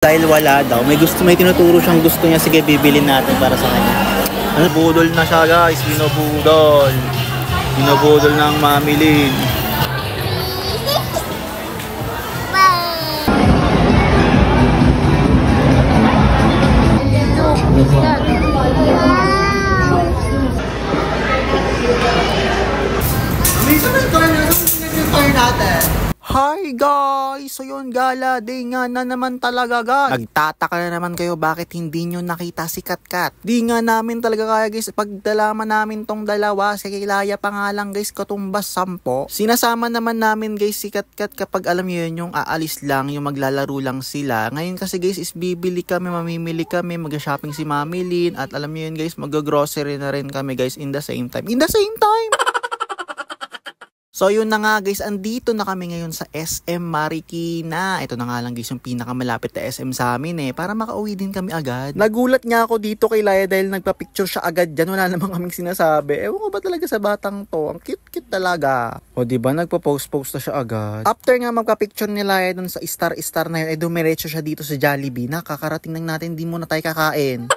Dahil wala daw, may tinuturo siyang gusto niya, sige bibilin natin para sa kanya. Ano, budol na siya guys, binubudol. Binubudol ng mamilin. Hi guys! So yun, gala day nga na naman talaga guys. Nagtataka na naman kayo bakit hindi nyo nakita si Katkat. Di nga namin talaga kaya guys, pagdalaman namin tong dalawa, si Kilaya pa nga lang guys, katumbas 10. Sinasama naman namin guys si Katkat kapag alam nyo yun, yung aalis lang, yung maglalaro lang sila. Ngayon kasi guys is bibili kami, mamimili kami, mag-shopping si Mami Lynn, at alam nyo yun guys, mag-grocery na rin kami guys in the same time. So yun na nga guys, andito na kami ngayon sa SM Marikina. Ito na nga lang guys yung pinakamalapit na SM sa amin para makauwi din kami agad. Nagulat nga ako dito kay Laya dahil nagpa-picture siya agad dyan. Wala namang kaming sinasabi. Ewan ko ba talaga sa batang to? Ang cute-cute talaga. O diba, nagpo-post na siya agad. After nga magpa-picture ni Laya dun sa star na yun, dumiretso siya dito sa Jollibee. Nakakarating lang natin, di muna tayo kakain.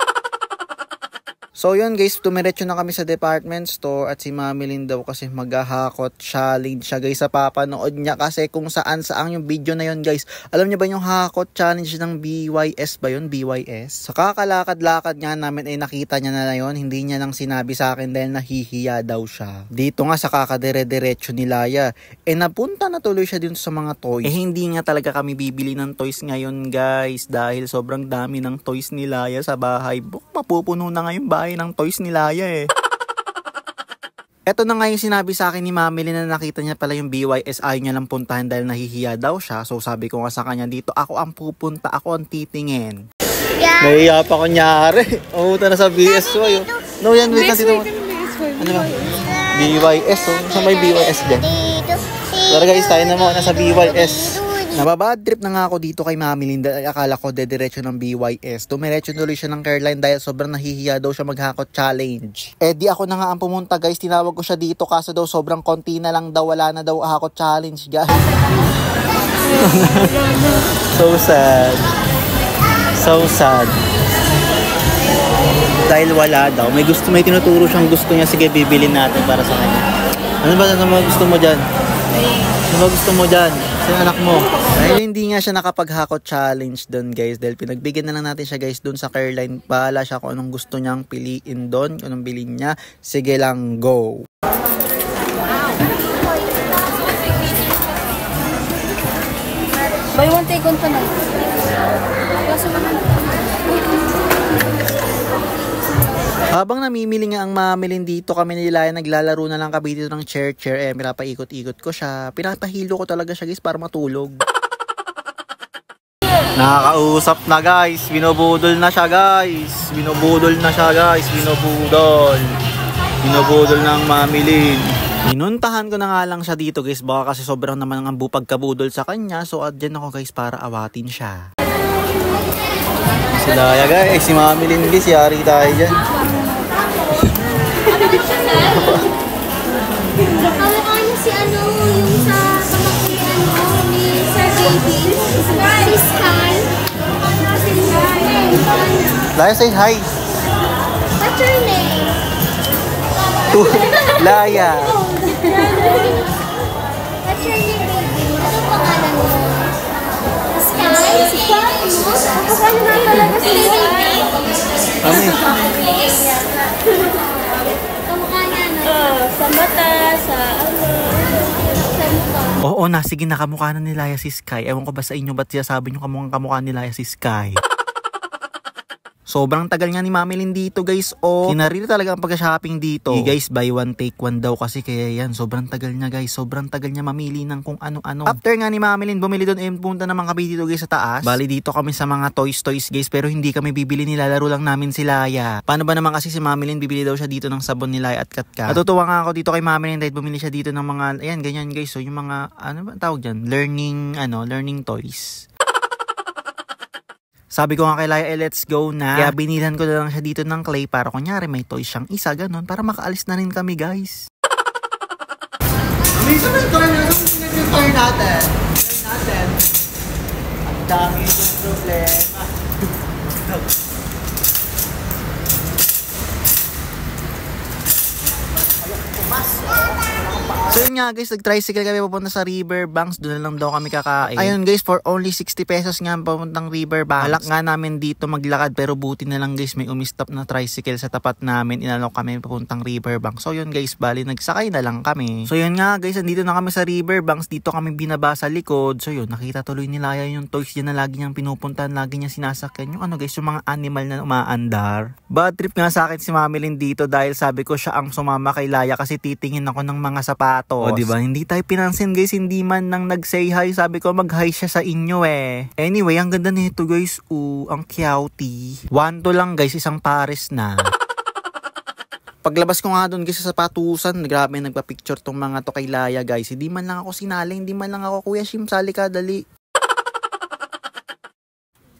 So yun guys, tumiretso na kami sa department store at si Mami Lynn daw kasi maghahakot challenge siya guys sa papanood niya kasi kung saan yung video na yun guys. Alam niyo ba yung hakot challenge ng BYS ba yun? BYS? Sa kakalakad-lakad nga namin ay nakita niya na yun, hindi niya nang sinabi sa akin dahil nahihiya daw siya. Dito nga sa kakadire-diretso ni Laya, napunta na tuloy siya dun sa mga toys. Hindi nga talaga kami bibili ng toys ngayon guys dahil sobrang dami ng toys ni Laya sa bahay. Mapupuno na nga yung bahay ng toys ni Laya Eto na nga yung sinabi sa akin ni Mami Lynn na nakita niya pala yung BYS, ayaw niya lang puntahan dahil nahihiya daw siya. So sabi ko nga sa kanya dito, ako ang pupunta, ako ang titingin. Yeah. Nahihiya pa kunyari. Pumunta na sa BSY. No, yan, wait natin naman. Ano ba? BYS, sa may BYS dyan. Tara guys, tayo na muna sa BYS. Nababad trip na nga ako dito kay Mami Lynn dahil akala ko dediretso ng BYS. Dumiretso tuloy siya ng Caroline dahil sobrang nahihiya daw siya maghakot challenge. Di ako na nga ang pumunta guys, tinawag ko siya dito kaso daw sobrang konti na lang daw, wala na daw hakot challenge guys. So sad. So sad. Dahil wala daw, may tinuturo siyang gusto niya, sige bibilin natin para sa kanya. Ano ba gusto mo dyan? Ano gusto mo dyan? Sa anak mo. Dahil hindi nga siya nakapag-hakot challenge doon guys. Dahil pinagbigyan na lang natin siya guys doon sa Caroline. Bahala siya kung anong gusto niyang piliin doon. Kung anong bilhin niya. Sige lang, go. Buy one take one pa na. Habang namimili nga ang Mami Lynn dito, kami nila naglalaro na lang kami dito ng chair. Pinapaikot-ikot ko siya. Pinapahilo ko talaga siya guys para matulog. Nakakausap na guys. Binubudol na siya guys. Binubudol ng Mami Lynn. Pinuntahan ko na nga lang siya dito guys. Baka kasi sobrang naman ang pagkabudol sa kanya. So dyan ako guys para awatin siya. Si Laya guys. Si Mami Lynn guys. Yari tayo dyan. Kamukha niya si yung sa pamakulian mo ni Sir Baby. Si Sky. Laya, say hi. What's your name? Laya. What's your name, baby? Ano pangalan mo? Sky? Sky? Kamukha niya talaga si Baby. Sa mata, sa mukha. Oo na, sige na, kamukha na ni Laya si Sky. Ewan ko ba sa inyo ba't siya sabi nyo kamukha ni Laya si Sky? Sobrang tagal nga ni Mami Lynn dito guys. Kinarili talaga ang pag-shopping dito. Guys, buy one take one daw kasi kaya yan. Sobrang tagal niya guys. Sobrang tagal niya mamili ng kung ano-ano. After nga ni Mami Lynn bumili doon, punta naman kami dito guys sa taas. Bali dito kami sa mga toys guys. Pero hindi kami bibili, nilalaro lang namin si Laya. Paano ba naman kasi si Mami Lynn bibili daw siya dito ng sabon ni Laya at Katkat. Natutuwa nga ako dito kay Mami Lynn dahil bumili siya dito ng mga, ayan ganyan guys. So yung mga, ano ba tawag dyan? Learning toys. Sabi ko nga kay Laya, let's go na. Kaya binilan ko na lang siya dito ng clay para kunyari may toy siyang isa, ganun. Para makaalis na rin kami, guys. Minsan may toy natin. Ang dami itong problema. yun nga guys, nag-tricycle kami papunta sa Riverbanks. Doon na lang daw kami kakain. Ayun guys, for only 60 pesos nga papuntang Riverbanks. Halak nga namin dito maglakad, pero buti na lang guys, may umistop na tricycle sa tapat namin. Inalok kami papuntang Riverbanks. So yun guys, bali nagsakay na lang kami. So yun nga guys, andito na kami sa Riverbanks. Dito kami binaba sa likod. So yun, nakita tuloy ni Laya yung toys dyan na lagi niyang pinupuntahan, lagi niya sinasakyan. Yung ano guys, yung mga animal na umaandar. Bad trip nga sa akin si Mami Lynn dito dahil sabi ko siya ang sumama kay Laya kasi titingin ako ng mga sapatos. O diba, hindi tayo pinansin guys, hindi man nang nag-say hi. Sabi ko mag-hi siya sa inyo eh. Anyway, ang ganda nito guys. Ang cute. 1 to lang guys, isang pares na. Paglabas ko nga doon guys sa sapatusan, grabe nagpa-picture tong mga to kay Laya guys. Hindi man lang ako sinali, hindi man lang ako, Kuya Shim, sali ka, dali.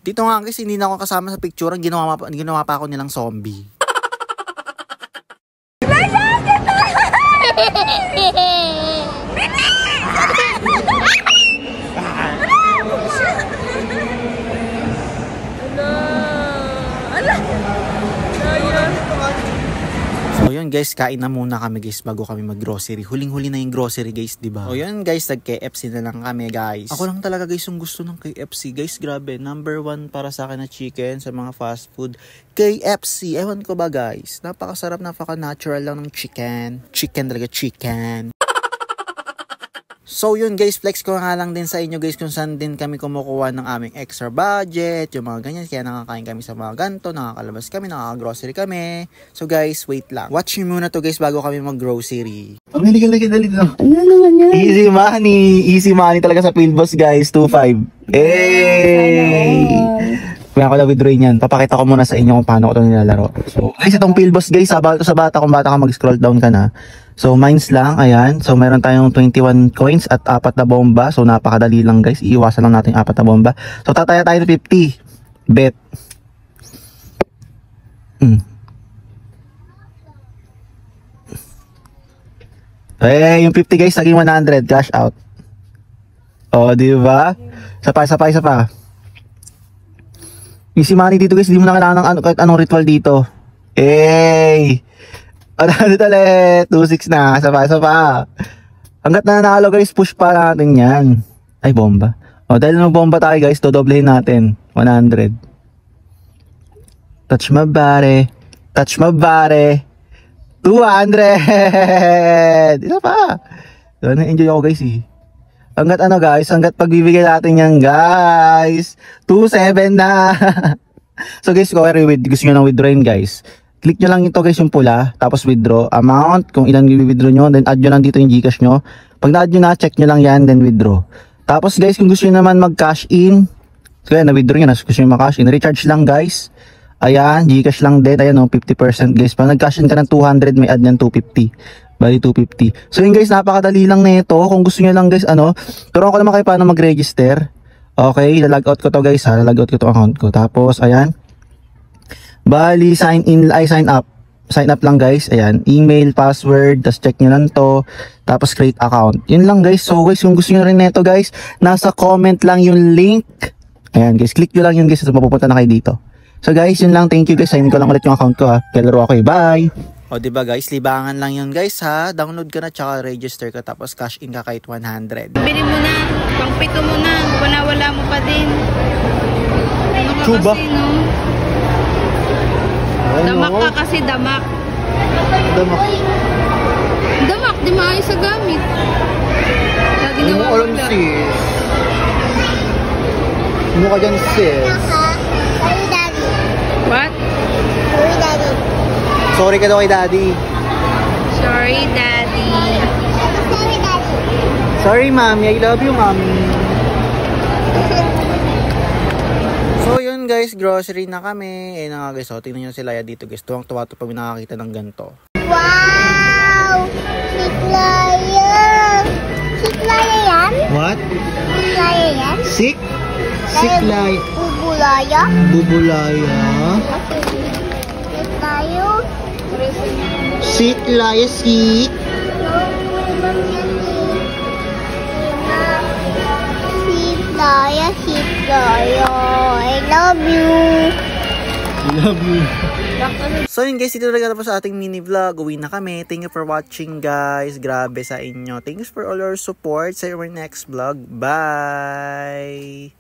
Dito nga guys, hindi na ako kasama sa picture, ginawa pa ako nilang zombie. So yun guys, kain na muna kami guys bago kami mag-grocery. Huling-huli na yung grocery guys, diba? O yun guys, nag-KFC na lang kami guys. Ako lang talaga guys yung gusto ng KFC guys, grabe. Number 1 para sa akin na chicken sa mga fast food. KFC, ewan ko ba guys, napakasarap, napaka-natural lang ng chicken. Chicken talaga, chicken. So yun guys, flex ko nga lang din sa inyo guys kung saan din kami kumukuha ng aming extra budget, yung mga ganyan. Kaya nakakain kami sa mga ganto, nakakalabas kami, nakaka-grocery kami. So guys, wait lang. Watch nyo muna to guys bago kami mag-grocery. Pamili ka dali dito. Ano naman yan? Easy money talaga sa Philboss guys, 2.5. Hey! Kaya ako na withdraw yan. Papakita ko muna sa inyo kung paano ko ito nilalaro. So guys, itong Philboss guys, sabato sa bata, kung bata ka mag-scroll down ka na. So mines lang, ayan. So meron tayong 21 coins at 4 na bomba. So napakadali lang guys, iiwasan lang natin 4 na bomba. So tataya tayo ng 50. Bet. Eh, yung 50 guys, naging 100, cash out. O, di ba? Isa pa. Easy money dito guys, di mo na kailangan ng kahit anong ritual dito. Hey! Ano talit? 2-6 na. Isa pa. Hanggat na nanalo guys, push pa natin yan. Ay, bomba. O, dahil nung bomba tayo guys, dodoblehin natin. 100. Touch my body. 200! Isa pa. So, na-enjoy ako guys eh. Hanggat pagbibigay natin yan guys. 2.7 na. So guys, kung gusto nyo ng withdrawin guys, click nyo lang ito guys yung pula, tapos withdraw amount, kung ilan i-withdraw nyo, then add nyo lang dito yung Gcash nyo. Pag na-add nyo na, check nyo lang yan, then withdraw. Tapos guys, kung gusto nyo naman mag-cash in, so yan, na-withdraw nyo na, gusto nyo mag-cash in, recharge lang guys. Ayan, Gcash lang din, ayan o, 50% guys. Pag nag-cash in ka ng 200, may add nyan 250. Bali 250. So yun guys, napakadali lang nito. Kung gusto nyo lang guys, turuan ko naman kayo paano mag-register. Okay, lalogout ko to guys ha, lalogout ko to account ko. Tapos, ayan. Bali, sign up. Sign up lang guys, ayan. Email, password, tapos check nyo lang to. Tapos create account. Yun lang guys. So guys, kung gusto nyo rin nito guys, nasa comment lang yung link. Ayan guys, click nyo lang yun guys, at mapupunta na kayo dito. So guys, yun lang. Thank you guys. Sign ko lang ulit yung account ko ha. Kalaro ako eh. Bye! O diba guys, libangan lang yun guys ha. Download ka na tsaka register ka, tapos cash in ka kahit 100. Bili mo na, pangpito mo na, wala mo pa din. Ano ka Chuba. kasi no? Damak ka kasi, damak. Damak, di maayos sa gamit. Lagi na wala. Ano ka dyan sis? Sorry, Daddy. What? Sorry, Daddy. Sorry ka daw kay daddy. Sorry, Daddy. Sorry, Daddy. Sorry mommy, I love you mommy. So yun guys, grocery na kami. Eh na nga guys, tingnan nyo si Laya dito guys. Tuwang-tuwa to pag nakakita ng ganito. Wow! Siklaya! Siklaya yan? What? Siklaya yan? Siklay. Bubulaya? Bubulaya. Siklayo? Siklaya sik. Siklaya, Siklaya. I love you. love you. So yun guys, dito talaga tapos sa ating mini vlog. Uwi na kami. Thank you for watching guys. Grabe sa inyo. Thanks for all your support. See you in our next vlog. Bye!